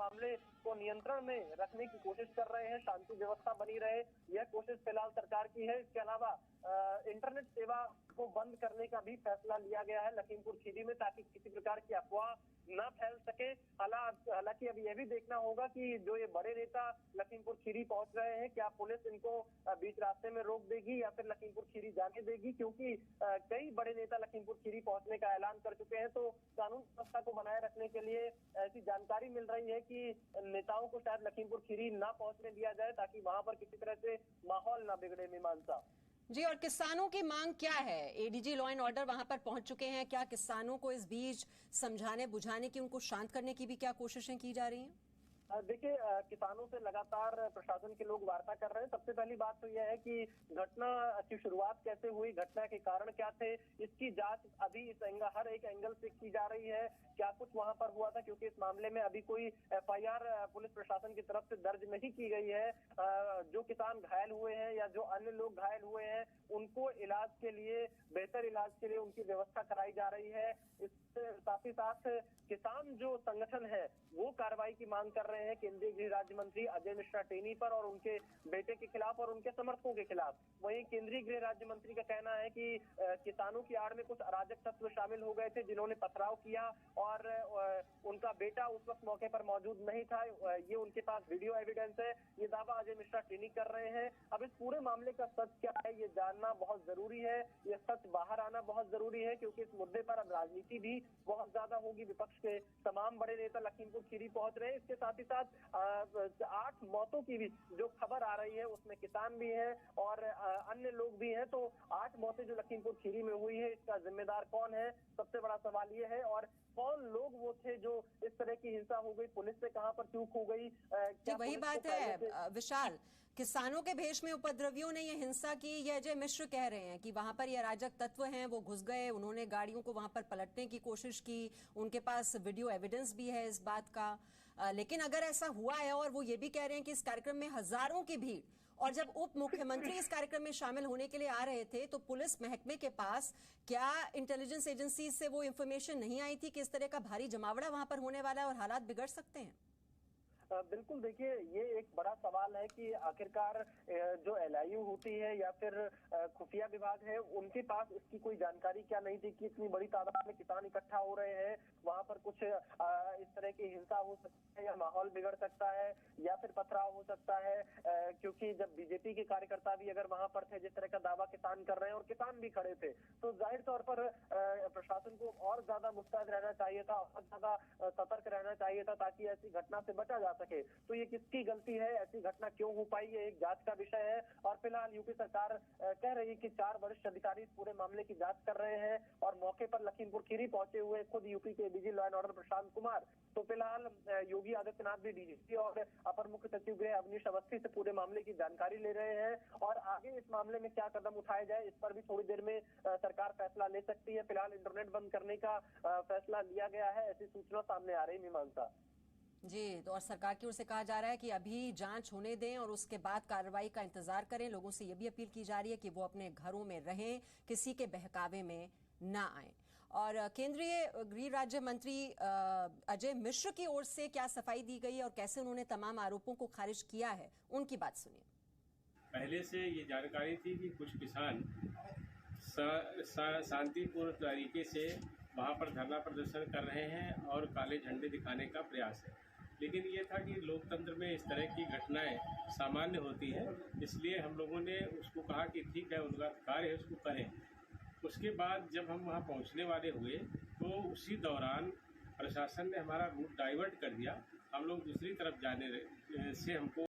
मामले को नियंत्रण में रखने की कोशिश कर रहे हैं, शांति व्यवस्था बनी रहे, यह कोशिश फिलहाल सरकार की है। इसके अलावा इंटरनेट सेवा को बंद करने का भी फैसला लिया गया है लखीमपुर खीरी में, ताकि किसी प्रकार की अफवाह न फैल सके। हालांकि अब यह भी देखना होगा कि जो ये बड़े नेता लखीमपुर खीरी पहुंच रहे हैं, क्या पुलिस इनको बीच रास्ते में रोक देगी या फिर लखीमपुर खीरी जाने देगी, क्योंकि कई बड़े नेता लखीमपुर खीरी पहुंचने का ऐलान कर चुके हैं। तो कानून व्यवस्था को बनाए रखने के लिए ऐसी जानकारी मिल रही है कि नेताओं को शायद लखीमपुर खीरी न पहुंचने दिया जाए, ताकि वहां पर किसी तरह से माहौल न बिगड़े। मीमांसा जी, और किसानों की मांग क्या है? एडीजी लॉ एंड ऑर्डर वहां पर पहुंच चुके हैं, क्या किसानों को इस बीच समझाने बुझाने की, उनको शांत करने की भी क्या कोशिशें की जा रही हैं? देखिए, किसानों से लगातार प्रशासन के लोग वार्ता कर रहे हैं। सबसे पहली बात तो यह है कि घटना की शुरुआत कैसे हुई, घटना के कारण क्या थे, इसकी जांच अभी हर एक एंगल से की जा रही है। क्या कुछ वहां पर हुआ था, क्योंकि इस मामले में अभी कोई एफआईआर पुलिस प्रशासन की तरफ से दर्ज नहीं की गई है। जो किसान घायल हुए हैं या जो अन्य लोग घायल हुए हैं, उनको इलाज के लिए, बेहतर इलाज के लिए उनकी व्यवस्था कराई जा रही है। साथ ही साथ किसान जो संगठन है वो कार्रवाई की मांग कर रहे हैं केंद्रीय गृह राज्य मंत्री अजय मिश्रा टेनी पर और उनके बेटे के खिलाफ और उनके समर्थकों के खिलाफ। वहीं केंद्रीय गृह राज्य मंत्री का कहना है कि किसानों की आड़ में कुछ अराजक तत्व शामिल हो गए थे, जिन्होंने पथराव किया और उनका बेटा उस वक्त मौके पर मौजूद नहीं था। ये उनके पास वीडियो एविडेंस है। ये दावा अजय मिश्रा टेनी कर रहे हैं। अब इस पूरे मामले का सच क्या है, ये जानना बहुत जरूरी है, ये सच बाहर आना बहुत जरूरी है, क्योंकि इस मुद्दे पर अब राजनीति भी बहुत ज्यादा होगी। विपक्ष के तमाम बड़े नेता लखीमपुर खीरी पहुंच रहे हैं। इसके साथ ही साथ 8 मौतों की भी जो खबर आ रही है, उसमें किसान भी हैं और अन्य लोग भी हैं। तो 8 मौतें जो लखीमपुर खीरी में हुई है, इसका जिम्मेदार कौन है, सबसे बड़ा सवाल ये है। और कौन लोग वो थे जो इस तरह की हिंसा हो गई, पुलिस से कहां पर चूक हो गई। क्या वही बात है विशाल, किसानों के भेष में उपद्रवियों ने ये हिंसा की। ये अजय मिश्र कह रहे हैं कि वहां पर ये अराजक तत्व हैं, वो घुस गए, उन्होंने गाड़ियों को वहां पर पलटने की कोशिश की, उनके पास वीडियो एविडेंस भी है इस बात का। लेकिन अगर ऐसा हुआ है, और वो ये भी कह रहे हैं कि इस कार्यक्रम में हजारों की भीड़, और जब उप मुख्यमंत्री इस कार्यक्रम में शामिल होने के लिए आ रहे थे तो पुलिस महकमे के पास क्या इंटेलिजेंस एजेंसी से वो इंफॉर्मेशन नहीं आई थी कि इस तरह का भारी जमावड़ा वहां पर होने वाला है और हालात बिगड़ सकते हैं? बिल्कुल, देखिए, ये एक बड़ा सवाल है कि आखिरकार जो एलआईयू होती है या फिर खुफिया विभाग है, उनके पास इसकी कोई जानकारी क्या नहीं थी कि इतनी बड़ी तादाद में किसान इकट्ठा हो रहे हैं, वहां पर कुछ इस तरह की हिंसा हो सकती है या माहौल बिगड़ सकता है या फिर पथराव हो सकता है। क्योंकि जब बीजेपी के कार्यकर्ता भी अगर वहां पर थे, जिस तरह का दावा किसान कर रहे हैं और किसान भी खड़े थे, तो जाहिर तौर पर प्रशासन को और ज्यादा मुस्तैद रहना चाहिए था, और ज्यादा सतर्क रहना चाहिए था, ताकि ऐसी घटना से बचा जा सके। तो ये किसकी गलती है, ऐसी घटना क्यों हो पाई, ये एक जांच का विषय है। और फिलहाल यूपी सरकार कह रही है कि 4 वरिष्ठ अधिकारी इस पूरे मामले की जांच कर रहे हैं और मौके पर लखीमपुर खीरी पहुंचे हुए खुद यूपी के ADG law and order Prashant Kumar. तो फिलहाल योगी आदित्यनाथ भी डीजीपी और अपर मुख्य सचिव गृह अवनीश अवस्थी से पूरे मामले की जानकारी ले रहे हैं, और आगे इस मामले में क्या कदम उठाए जाए, इस पर भी थोड़ी देर में सरकार फैसला ले सकती है। फिलहाल इंटरनेट बंद करने का फैसला लिया गया है, ऐसी सूचना सामने आ रही। मीमांसा जी, तो और सरकार की ओर से कहा जा रहा है कि अभी जांच होने दें और उसके बाद कार्रवाई का इंतजार करें। लोगों से यह भी अपील की जा रही है कि वो अपने घरों में रहें, किसी के बहकावे में ना आए। और केंद्रीय गृह राज्य मंत्री अजय मिश्र की ओर से क्या सफाई दी गई और कैसे उन्होंने तमाम आरोपों को खारिज किया है, उनकी बात सुनिए। पहले से ये जानकारी थी कि कुछ किसान शांतिपूर्ण तरीके से वहाँ पर धरना प्रदर्शन कर रहे हैं और काले झंडे दिखाने का प्रयास है, लेकिन ये था कि लोकतंत्र में इस तरह की घटनाएं सामान्य होती हैं, इसलिए हम लोगों ने उसको कहा कि ठीक है, उनका कार्य है, उसको करें। उसके बाद जब हम वहाँ पहुँचने वाले हुए तो उसी दौरान प्रशासन ने हमारा रूट डाइवर्ट कर दिया। हम लोग दूसरी तरफ जाने से हमको